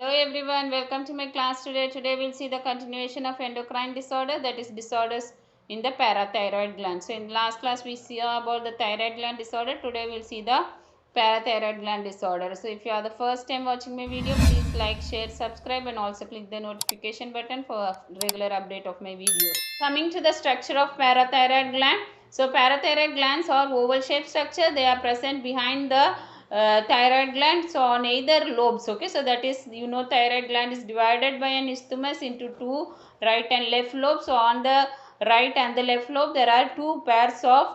Hello everyone, welcome to my class today. Today we'll see the continuation of endocrine disorder, that is disorders in the parathyroid gland. So in last class we saw about the thyroid gland disorder. Today we'll see the parathyroid gland disorder. So if you are the first time watching my video, please like, share, subscribe and also click the notification button for regular update of my videos. Coming to the structure of parathyroid gland. So parathyroid glands are oval shaped structure. They are present behind the thyroid gland, so on either lobes. Okay, so that is, thyroid gland is divided by an isthmus into two right and left lobes. So on the right and the left lobe there are two pairs of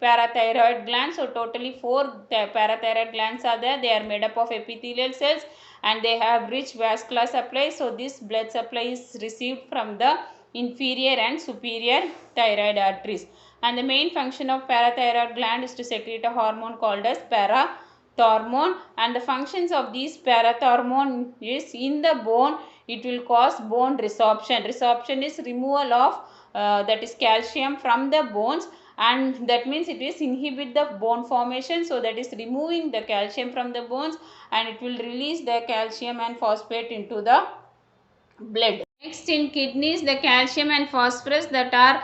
parathyroid glands. So totally four parathyroid glands are there. They are made up of epithelial cells and they have rich vascular supply. So this blood supply is received from the inferior and superior thyroid arteries, and the main function of parathyroid gland is to secrete a hormone called as parathormone, and the functions of these parathormone is in the bone. It will cause bone resorption. Resorption is removal of that is calcium from the bones, and that means it is inhibit the bone formation. So that is removing the calcium from the bones, and it will release the calcium and phosphate into the blood. Next, in kidneys, the calcium and phosphorus that are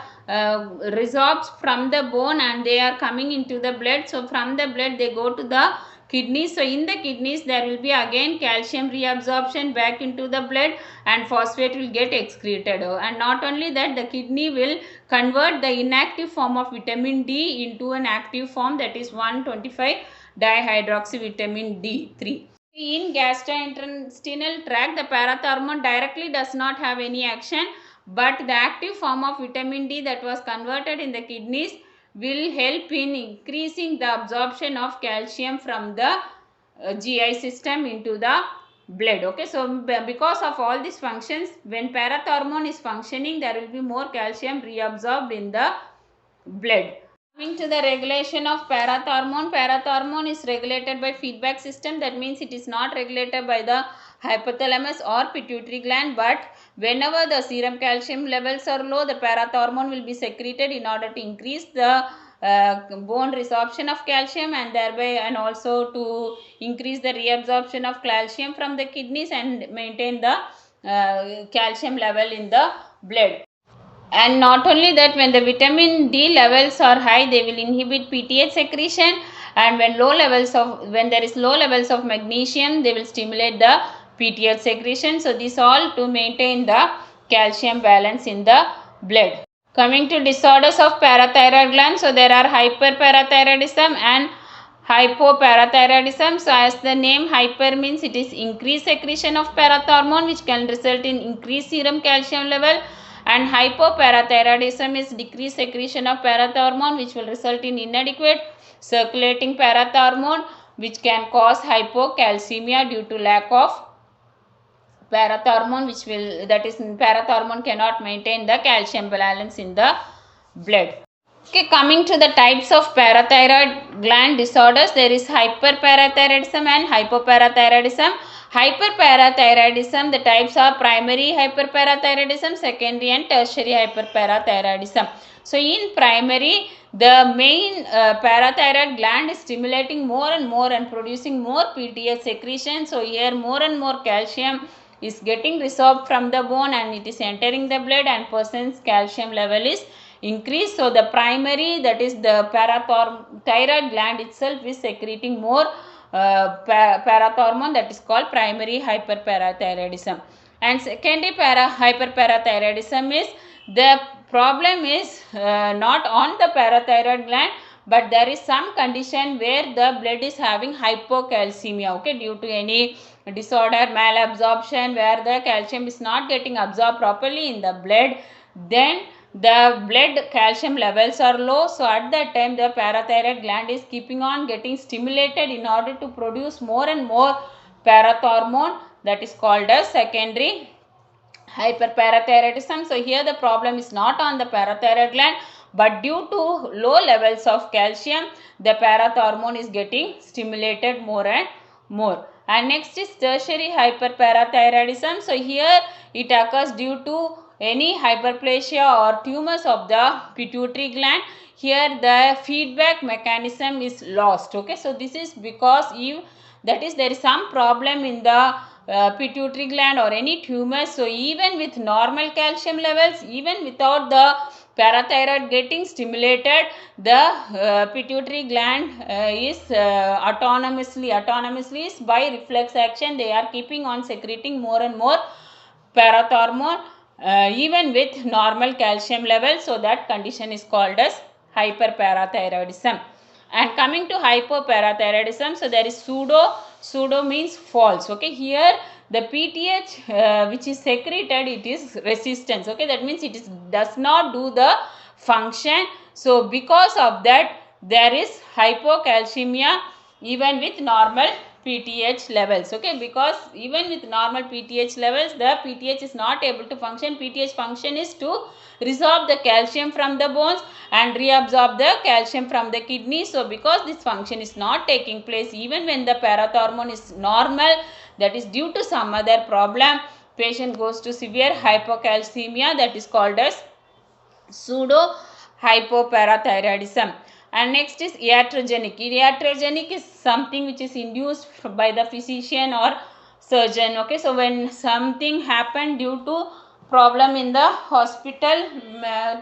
resorbed from the bone and they are coming into the blood. So from the blood they go to the kidneys. So in the kidneys there will be again calcium reabsorption back into the blood and phosphate will get excreted. And not only that, the kidney will convert the inactive form of vitamin D into an active form, that is 125 dihydroxyvitamin D3. In gastrointestinal tract, the parathormone directly does not have any action, but the active form of vitamin D that was converted in the kidneys will help in increasing the absorption of calcium from the GI system into the blood. Okay, so because of all these functions, when parathormone is functioning, there will be more calcium reabsorbed in the blood. Coming to the regulation of parathormone, parathormone is regulated by feedback system. That means it is not regulated by the hypothalamus or pituitary gland, but whenever the serum calcium levels are low, the parathormone will be secreted in order to increase the bone resorption of calcium, and thereby and also to increase the reabsorption of calcium from the kidneys and maintain the calcium level in the blood. And not only that, when the vitamin D levels are high, they will inhibit PTH secretion, and when there is low levels of magnesium, they will stimulate the PTH secretion. So this all to maintain the calcium balance in the blood. Coming to disorders of parathyroid gland, so there are hyperparathyroidism and hypoparathyroidism. So as the name hyper means, it is increased secretion of parathormone which can result in increased serum calcium level, and hypoparathyroidism is decreased secretion of parathormone which will result in inadequate circulating parathormone which can cause hypocalcemia due to lack of parathormone, that is parathormone cannot maintain the calcium balance in the blood. Okay, coming to the types of parathyroid gland disorders, there is hyperparathyroidism and hypoparathyroidism. Hyperparathyroidism, the types are primary hyperparathyroidism, secondary and tertiary hyperparathyroidism. So in primary, the main parathyroid gland is stimulating more and more and producing more PTH secretion. So here more and more calcium is getting resorbed from the bone and it is entering the blood, and person's calcium level is increased. So the primary, that is the parathyroid gland itself, is secreting more parathormone, that is called primary hyperparathyroidism. And secondary hyperparathyroidism is, the problem is not on the parathyroid gland, but there is some condition where the blood is having hypocalcemia, okay, due to any disorder, malabsorption, where the calcium is not getting absorbed properly in the blood, then the blood calcium levels are low. So at that time the parathyroid gland is keeping on getting stimulated in order to produce more and more parathormone, that is called as secondary hyperparathyroidism. So here the problem is not on the parathyroid gland, but due to low levels of calcium, the parathormone is getting stimulated more and more. And next is tertiary hyperparathyroidism. So here it occurs due to any hyperplasia or tumors of the pituitary gland. Here the feedback mechanism is lost. Okay, so this is because there is some problem in the pituitary gland or any tumor. So even with normal calcium levels, even without the parathyroid getting stimulated, the pituitary gland is autonomously is by reflex action, they are keeping on secreting more and more parathormone even with normal calcium level. So that condition is called as hyperparathyroidism. And coming to hypoparathyroidism, so there is pseudo means false. Okay, here the PTH which is secreted, it is resistance. Okay, that means it is does not do the function. So because of that, there is hypocalcemia even with normal PTH levels. Okay, because even with normal PTH levels, the PTH is not able to function. PTH function is to resorb the calcium from the bones and reabsorb the calcium from the kidney. So because this function is not taking place even when the parathormone is normal, that is due to some other problem, patient goes to severe hypocalcemia, that is called as pseudo hypoparathyroidism. And next is iatrogenic. Iatrogenic is something which is induced by the physician or surgeon. Okay, so when something happened due to problem in the hospital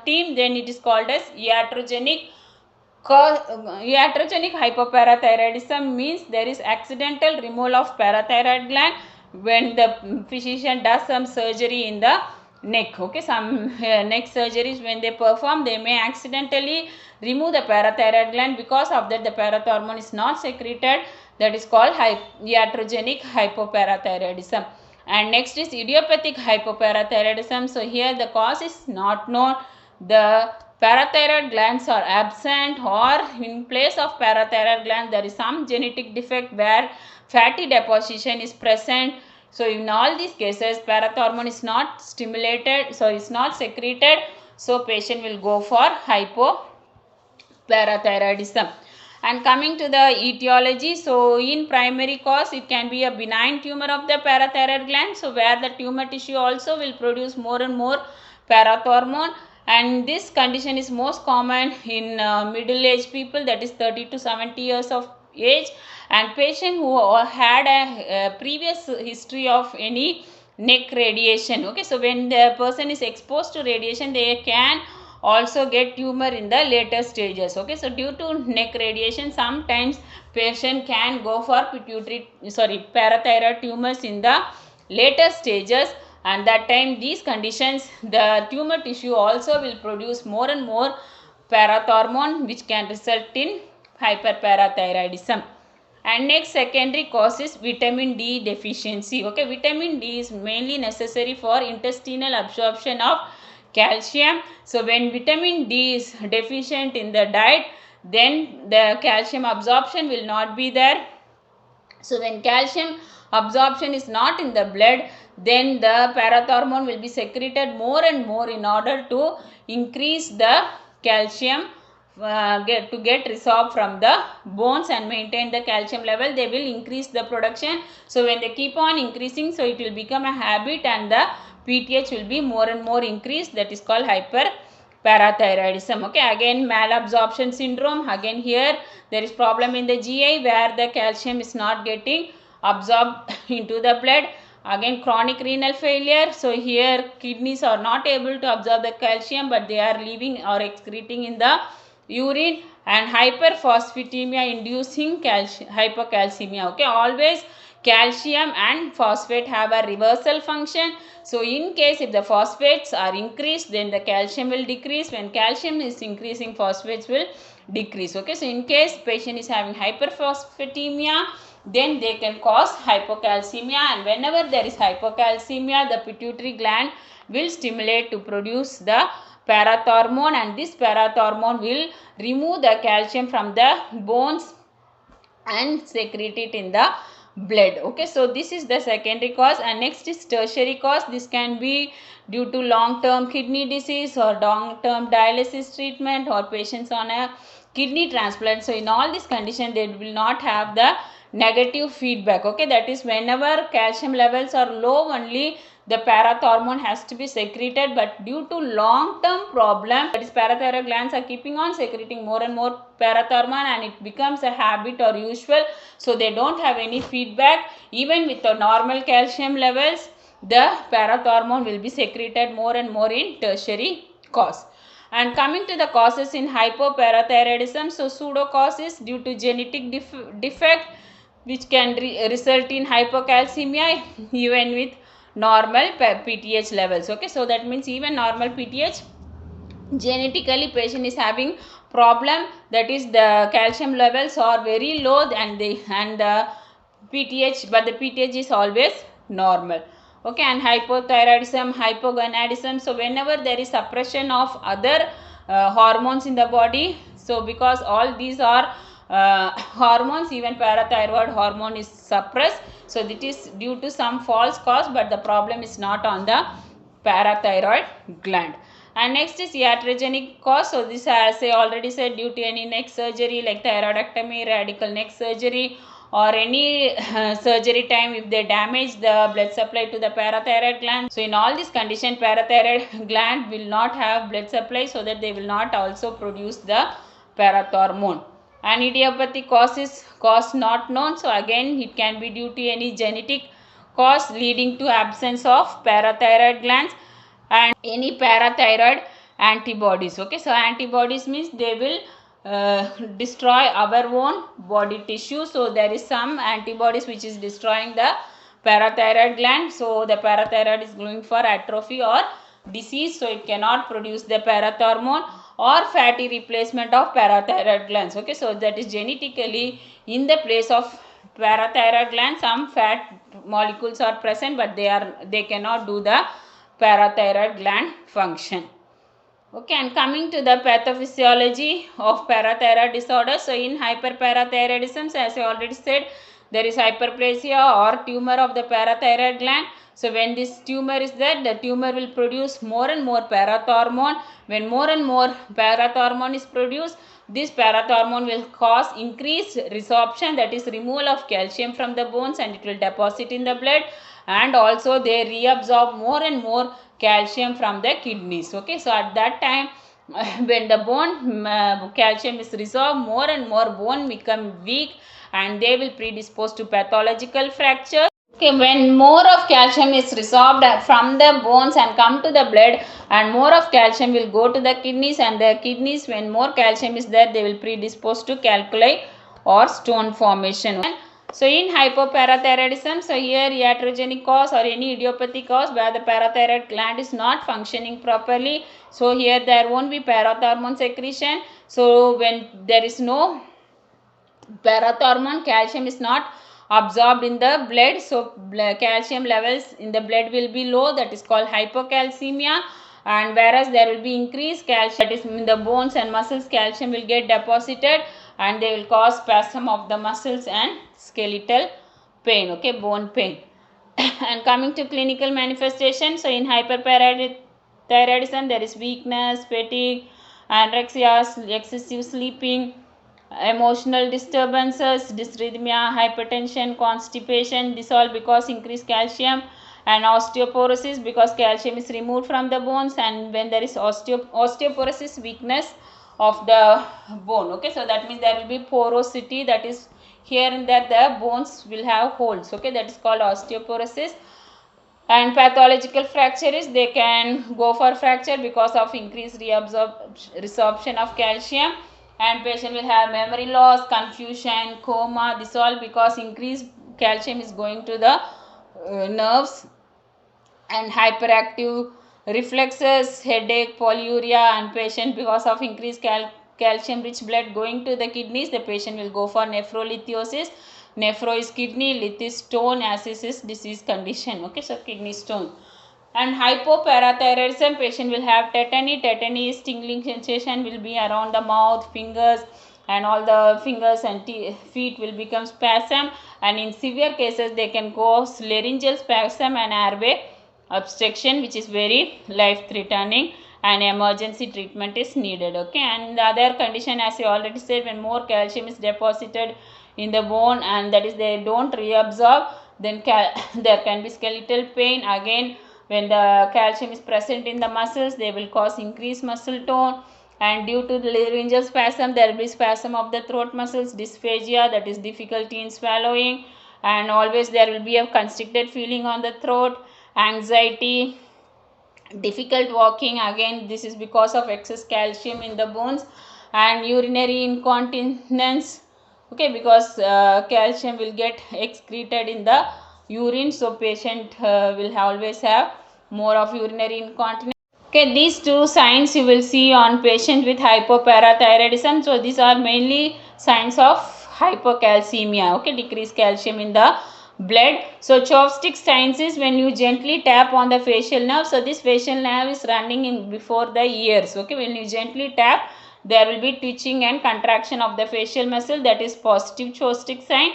team, then it is called as iatrogenic. Iatrogenic hypoparathyroidism means there is accidental removal of parathyroid gland when the physician does some surgery in the neck. Okay, some neck surgeries when they perform, they may accidentally remove the parathyroid gland. Because of that, the parathormone is not secreted, that is called iatrogenic hypoparathyroidism. And next is idiopathic hypoparathyroidism. So here the cause is not known, the parathyroid glands are absent, or in place of parathyroid gland there is some genetic defect where fatty deposition is present. So in all these cases, parathormone is not stimulated, so it's not secreted, so patient will go for hypoparathyroidism. And coming to the etiology, so in primary cause, it can be a benign tumor of the parathyroid gland, so where the tumor tissue also will produce more and more parathormone, and this condition is most common in middle-aged people, that is 30 to 70 years of age, and patient who had a previous history of any neck radiation. Okay, so when the person is exposed to radiation, they can also get tumor in the later stages. Okay, so due to neck radiation, sometimes patient can go for parathyroid tumors in the later stages, and that time these conditions, the tumor tissue also will produce more and more parathormone, which can result in hyperparathyroidism. And next secondary cause is vitamin D deficiency. Okay, vitamin D is mainly necessary for intestinal absorption of calcium. So when vitamin D is deficient in the diet, then the calcium absorption will not be there. So when calcium absorption is not in the blood, then the parathormone will be secreted more and more in order to increase the calcium get resorbed from the bones and maintain the calcium level. They will increase the production. So when they keep on increasing, so it will become a habit and the PTH will be more and more increased, that is called hyperparathyroidism. Okay, again malabsorption syndrome, again here there is problem in the GI where the calcium is not getting absorbed into the blood. Again chronic renal failure, so here kidneys are not able to absorb the calcium, but they are leaving or excreting in the urine. And hyperphosphatemia inducing hypocalcemia. Okay, always calcium and phosphate have a reversal function. So in case if the phosphates are increased, then the calcium will decrease. When calcium is increasing, phosphates will decrease. Okay, so in case patient is having hyperphosphatemia, then they can cause hypocalcemia, and whenever there is hypocalcemia, the pituitary gland will stimulate to produce the parathormone, and this parathormone will remove the calcium from the bones and secrete it in the blood. Okay, so this is the secondary cause. And next is tertiary cause. This can be due to long term kidney disease or long term dialysis treatment or patients on a kidney transplant. So in all these conditions, they will not have the negative feedback. Okay, that is whenever calcium levels are low, only the parathormone has to be secreted, but due to long term problem, that is parathyroid glands are keeping on secreting more and more parathormone, and it becomes a habit or usual, so they don't have any feedback. Even with the normal calcium levels, the parathormone will be secreted more and more in tertiary cause. And coming to the causes in hypoparathyroidism, so pseudo cause is due to genetic defect which can result in hypocalcemia even with normal PTH levels. Okay, so that means even normal PTH, genetically patient is having problem, that is the calcium levels are very low and the PTH, but the PTH is always normal. Okay, and hypothyroidism, hypogonadism, so whenever there is suppression of other hormones in the body, so because all these are hormones, even parathyroid hormone is suppressed, so it is due to some false cause, but the problem is not on the parathyroid gland. And next is iatrogenic cause. So this, as I already said, due to any neck surgery like thyroidectomy, radical neck surgery, or any surgery time if they damage the blood supply to the parathyroid gland. So in all these conditions, parathyroid gland will not have blood supply, so that they will not also produce the parathormone. And idiopathic cause is cause not known. So again, it can be due to any genetic cause leading to absence of parathyroid glands and any parathyroid antibodies. Okay, so antibodies means they will destroy our own body tissue. So there is some antibodies which is destroying the parathyroid gland. So the parathyroid is going for atrophy or disease, so it cannot produce the parathormone, or fatty replacement of parathyroid glands. Okay, so that is genetically in the place of parathyroid gland some fat molecules are present, but they cannot do the parathyroid gland function. Okay, and coming to the pathophysiology of parathyroid disorder. So in hyperparathyroidism, as I already said, there is hyperplasia or tumor of the parathyroid gland. So when this tumor is there, the tumor will produce more and more parathormone. When more and more parathormone is produced, this parathormone will cause increased resorption, that is removal of calcium from the bones, and it will deposit in the blood, and also they reabsorb more and more calcium from the kidneys. Okay, so at that time when the bone calcium is resorbed, more and more bone become weak and they will predispose to pathological fracture. Okay, when more of calcium is resorbed from the bones and come to the blood, and more of calcium will go to the kidneys, and the kidneys, when more calcium is there, they will predispose to calculi or stone formation. So in hypoparathyroidism, so here iatrogenic cause or any idiopathic cause where the parathyroid gland is not functioning properly. So here there won't be parathormone secretion. So when there is no parathormone, calcium is not absorbed in the blood, so calcium levels in the blood will be low, that is called hypocalcemia. And whereas there will be increased calcium, that is in the bones and muscles, calcium will get deposited and they will cause spasm of the muscles and skeletal pain. Okay, bone pain. And coming to clinical manifestation, so in hyperparathyroidism there is weakness, fatigue, anorexia, excessive sleeping, emotional disturbances, dysrhythmia, hypertension, constipation. This all because increased calcium. And osteoporosis, because calcium is removed from the bones, and when there is osteoporosis, weakness of the bone. Okay, so that means there will be porosity, that is here and there the bones will have holes. Okay, that is called osteoporosis. And pathological fracture is they can go for fracture because of increased resorption of calcium, and patient will have memory loss, confusion, coma. This all because increased calcium is going to the nerves. And hyperactive reflexes, headache, polyuria, and patient because of increased calcium rich blood going to the kidneys, the patient will go for nephrolithosis. Nephro is kidney, lith is stone, ascis is disease condition. Okay, so kidney stone. And hypoparathyroidism, patient will have tetany. Tetany is tingling sensation will be around the mouth, fingers, and all the fingers and feet will become spasm. And in severe cases, they can cause laryngeal spasm and airway obstruction, which is very life threatening, and emergency treatment is needed. Okay, and the other condition, as I already said, when more calcium is deposited in the bone and that is they don't reabsorb, then there can be skeletal pain. Again, When the calcium is present in the muscles, they will cause increased muscle tone, and due to the laryngeal spasm, there will be spasm of the throat muscles, dysphagia, that is difficulty in swallowing, and always there will be a constricted feeling on the throat, anxiety, difficult walking. Again, this is because of excess calcium in the bones, and urinary incontinence, okay, because calcium will get excreted in the urine, so patient will always have more of urinary incontinence. Okay, these two signs you will see on patient with hypoparathyroidism. So these are mainly signs of hypocalcemia, okay, decreased calcium in the blood. So chopstick signs is when you gently tap on the facial nerve. So this facial nerve is running in before the ears, okay. When you gently tap, there will be twitching and contraction of the facial muscle, that is positive chopstick sign.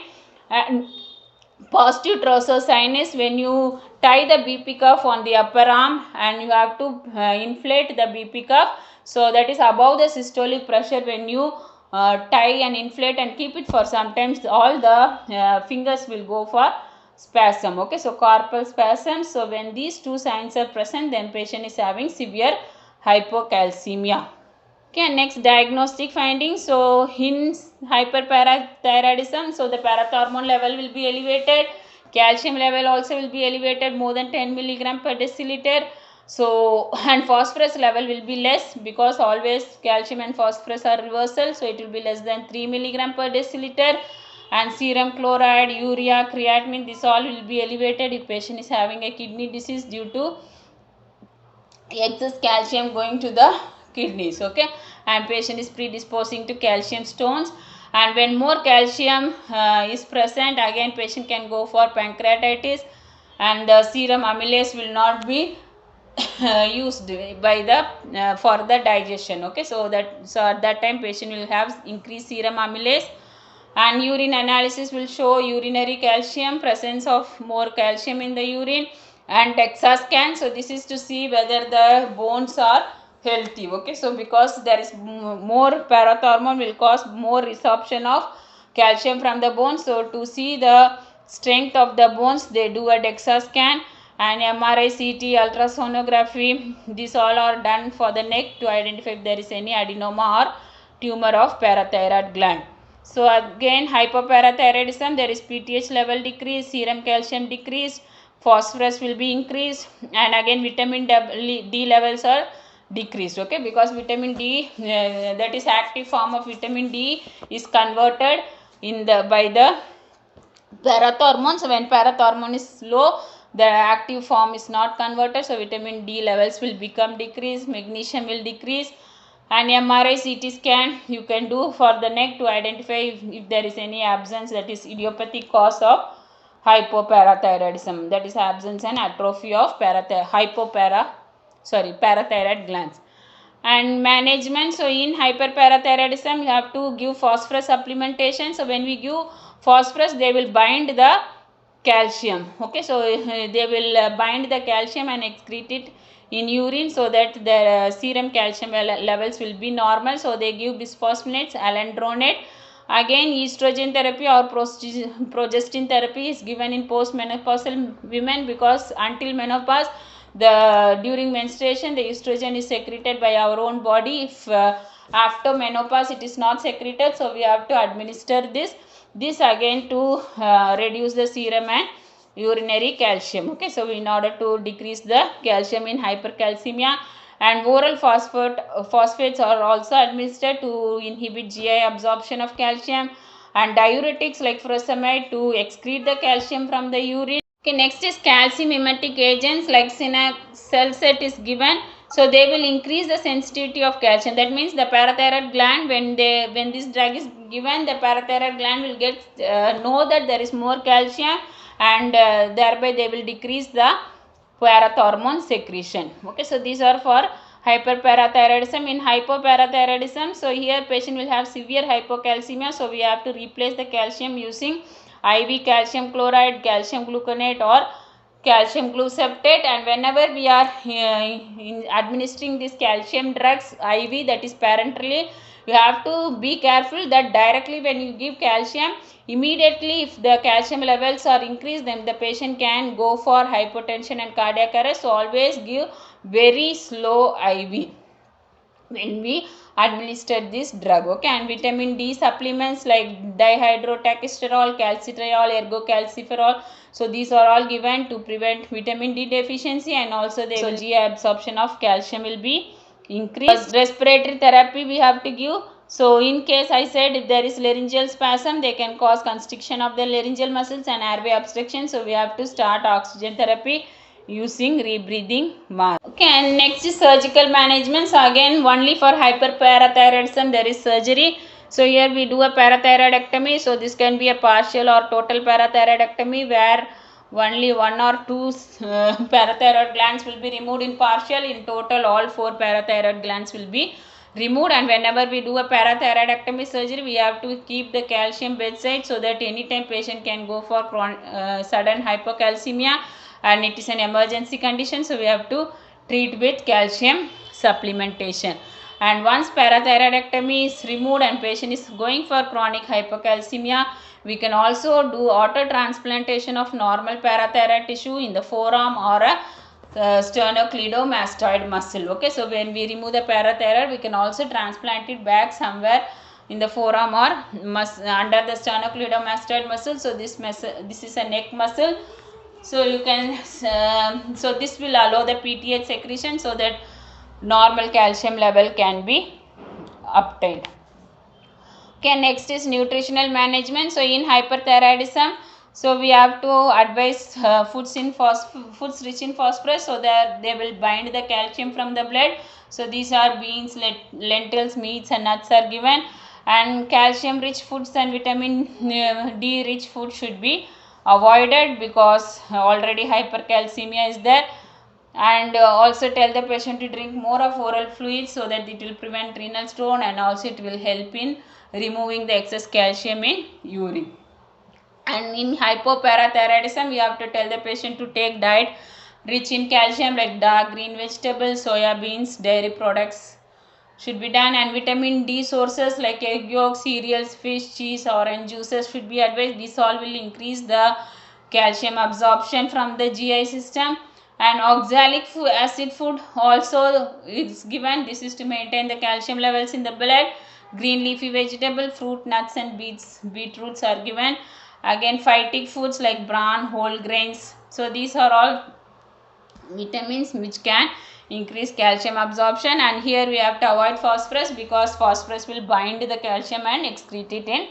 And positive trousseau sign is when you tie the BP cuff on the upper arm and you have to inflate the BP cuff, so that is above the systolic pressure. When you tie and inflate and keep it for sometimes, all the fingers will go for spasm, okay. So carpal spasm. So when these two signs are present, then patient is having severe hypocalcemia. Okay, next diagnostic findings. So in hyperparathyroidism, so the parathormone level will be elevated, calcium level also will be elevated more than 10 milligram per deciliter. So and phosphorus level will be less, because always calcium and phosphorus are reversal, so it will be less than 3 milligram per deciliter. And serum chloride, urea, creatinine, this all will be elevated if patient is having a kidney disease due to excess calcium going to the kidneys, okay. And patient is predisposing to calcium stones, and when more calcium is present, again patient can go for pancreatitis, and the serum amylase will not be used by the for the digestion, okay. So at that time patient will have increased serum amylase. And urine analysis will show urinary calcium, presence of more calcium in the urine, and DEXA scan. So this is to see whether the bones are healthy, okay. So because there is more parathormone will cause more resorption of calcium from the bones, so to see the strength of the bones, they do a DEXA scan, and MRI, CT, ultrasonography, these all are done for the neck to identify if there is any adenoma or tumor of parathyroid gland. So again, hypoparathyroidism, there is PTH level decrease, serum calcium decreased, phosphorus will be increased, and again vitamin D levels are decreased, okay, because vitamin D, that is active form of vitamin D, is converted in the by the parathormone. So when parathormone is low, the active form is not converted, so vitamin D levels will become decreased, magnesium will decrease. And MRI, CT scan you can do for the neck to identify if there is any absence, that is idiopathic cause of hypoparathyroidism, that is absence and atrophy of parathyroid glands. And management, so in hyperparathyroidism you have to give phosphorus supplementation. So when we give phosphorus, they will bind the calcium, okay. So they will bind the calcium and excrete it in urine, so that the serum calcium levels will be normal. So they give bisphosphonates, alendronate. Again, estrogen therapy or progestin therapy is given in postmenopausal women, because until menopause, during menstruation the estrogen is secreted by our own body. If after menopause it is not secreted, so we have to administer this again to reduce the serum and urinary calcium, okay. So in order to decrease the calcium in hypercalcemia, and oral phosphates are also administered to inhibit GI absorption of calcium, and diuretics like furosemide to excrete the calcium from the urine. Okay, next is calcium mimetic agents like Cinacalcet is given. So they will increase the sensitivity of calcium. That means the parathyroid gland, when this drug is given, the parathyroid gland will get know that there is more calcium, and thereby they will decrease the parathormone secretion, okay. So these are for hyperparathyroidism. In hypoparathyroidism, so here patient will have severe hypocalcemia, so we have to replace the calcium using IV calcium chloride, calcium gluconate, or calcium gluceptate. And whenever we are administering these calcium drugs IV, that is parenterally, you have to be careful that directly when you give calcium, immediately if the calcium levels are increased, then the patient can go for hypotension and cardiac arrest. So always give very slow IV when we administer this drug. Okay, and vitamin D supplements like dihydrotestosterone, calcitriol, ergocalciferol, so these are all given to prevent vitamin D deficiency, and also the GI absorption of calcium will be increased. Respiratory therapy we have to give. So in case I said if there is laryngeal spasm, they can cause constriction of the laryngeal muscles and airway obstruction, so we have to start oxygen therapy using rebreathing mask. Okay, and next is surgical management. So again, only for hyperparathyroidism there is surgery. So here we do a parathyroidectomy. So this can be a partial or total parathyroidectomy where only one or two parathyroid glands will be removed in partial. In total, all 4 parathyroid glands will be removed. And whenever we do a parathyroidectomy surgery, we have to keep the calcium bedside so that anytime patient can go for sudden hypocalcemia, and it is an emergency condition, so we have to treat with calcium supplementation. And once parathyroidectomy is removed and patient is going for chronic hypocalcemia, we can also do auto transplantation of normal parathyroid tissue in the forearm or a sternocleidomastoid muscle. Okay, so when we remove the parathyroid, we can also transplant it back somewhere in the forearm or under the sternocleidomastoid muscle. So this is a neck muscle. So you can so this will allow the PTH secretion so that normal calcium level can be obtained. Okay, next is nutritional management. So in hyperthyroidism, so we have to advise foods rich in phosphorus so that they will bind the calcium from the blood. So these are beans, lentils, meats and nuts are given. And calcium rich foods and vitamin D rich food should be avoided because already hypercalcemia is there. And also tell the patient to drink more of oral fluids so that it will prevent renal stone, and also it will help in removing the excess calcium in urine. And in hypoparathyroidism, we have to tell the patient to take diet rich in calcium like dark green vegetables, soya beans, dairy products should be done. And vitamin D sources like egg yolk, cereals, fish, cheese, orange juices should be advised. This all will increase the calcium absorption from the GI system. And oxalic acid food also is given. This is to maintain the calcium levels in the blood. Green leafy vegetable, fruit, nuts and beetroots are given. Again, phytic foods like bran, whole grains. So these are all vitamins which can increase calcium absorption. And here we have to avoid phosphorus because phosphorus will bind the calcium and excrete it in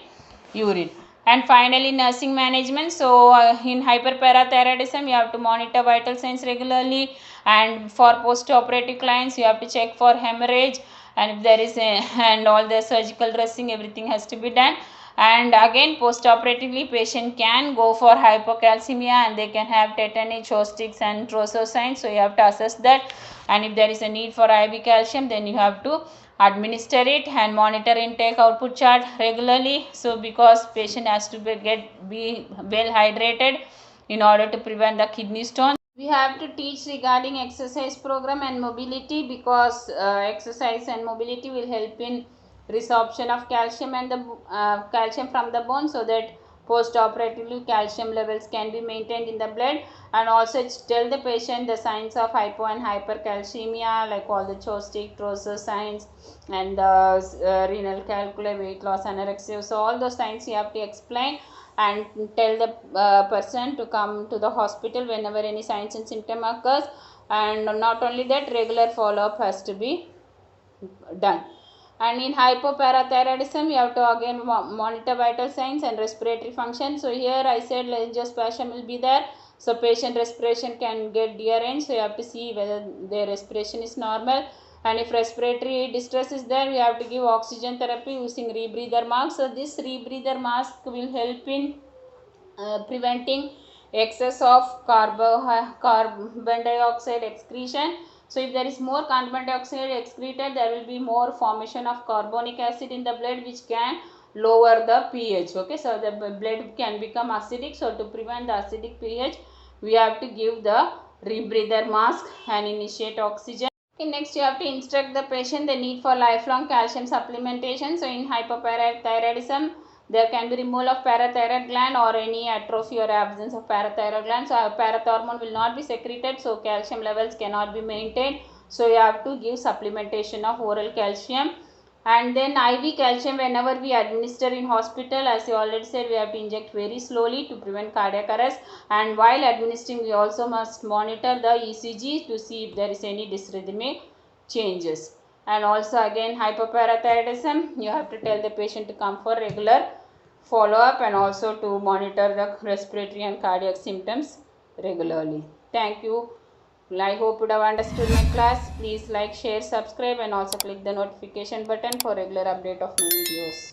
urine. And finally, nursing management. So in hyperparathyroidism, you have to monitor vital signs regularly, and for post-operative clients you have to check for hemorrhage, and if there is and all the surgical dressing, everything has to be done. And again, post-operatively patient can go for hypocalcemia and they can have tetany, Chosticks and Trousseau signs, so you have to assess that. And if there is a need for IV calcium, then you have to administer it and monitor intake output chart regularly. So because patient has to be well hydrated in order to prevent the kidney stone. We have to teach regarding exercise program and mobility because exercise and mobility will help in resorption of calcium and the calcium from the bone, so that post-operatively calcium levels can be maintained in the blood. And also tell the patient the signs of hypo and hypercalcemia like all the Chostic, Trousseau signs and renal calculi, weight loss, anorexia. So all those signs you have to explain and tell the person to come to the hospital whenever any signs and symptom occurs. And not only that, regular follow-up has to be done. And in hypoparathyroidism, you have to again monitor vital signs and respiratory function. So here I said laryngospasm will be there, so patient respiration can get dearranged, so you have to see whether their respiration is normal. And if respiratory distress is there, we have to give oxygen therapy using rebreather mask. So this rebreather mask will help in preventing excess of carbon dioxide excretion. So if there is more carbon dioxide excreted, there will be more formation of carbonic acid in the blood, which can lower the pH. Okay, so the blood can become acidic. So to prevent the acidic pH, we have to give the rebreather mask and initiate oxygen. Okay, next you have to instruct the patient the need for lifelong calcium supplementation. So in hypoparathyroidism, there can be removal of parathyroid gland or any atrophy or absence of parathyroid gland. So parathormone will not be secreted, so calcium levels cannot be maintained. So you have to give supplementation of oral calcium. And then IV calcium, whenever we administer in hospital, as you already said, we have to inject very slowly to prevent cardiac arrest. And while administering, we also must monitor the ECG to see if there is any dysrhythmic changes. And also again hypoparathyroidism, you have to tell the patient to come for regular follow up and also to monitor the respiratory and cardiac symptoms regularly. Thank you. I hope you have understood my class. Please like, share, subscribe and also click the notification button for regular update of new videos.